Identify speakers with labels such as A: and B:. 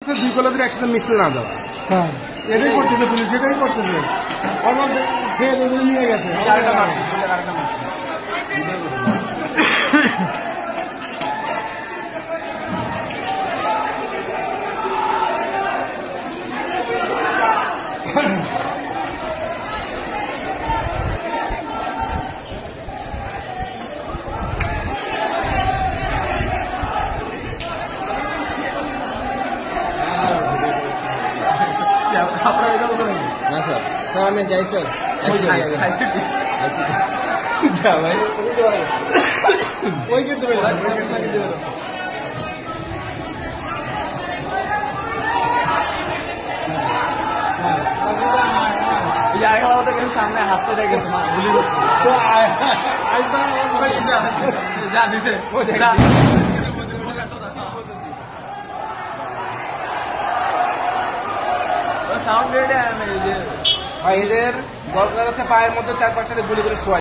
A: দুই কলেজের একসাথে মিশতে না যাওয়া।
B: হ্যাঁ, এটাই করতেছে পুলিশ, এটাই করতেছে। আমার খেয়ে নিয়ে গেছে।
A: আপনারা এটা বলতে পারেন
C: না স্যার, স্যার আমি যাই স্যার।
A: যা ভাই
B: ওই কিন্তু
A: সামনে হাঁটতে দেখে যা দিছে সাউন্ড রেডে ভাই এদের দরকার আছে পায়ের মধ্যে 4-5টা গুলি করে শোয়া।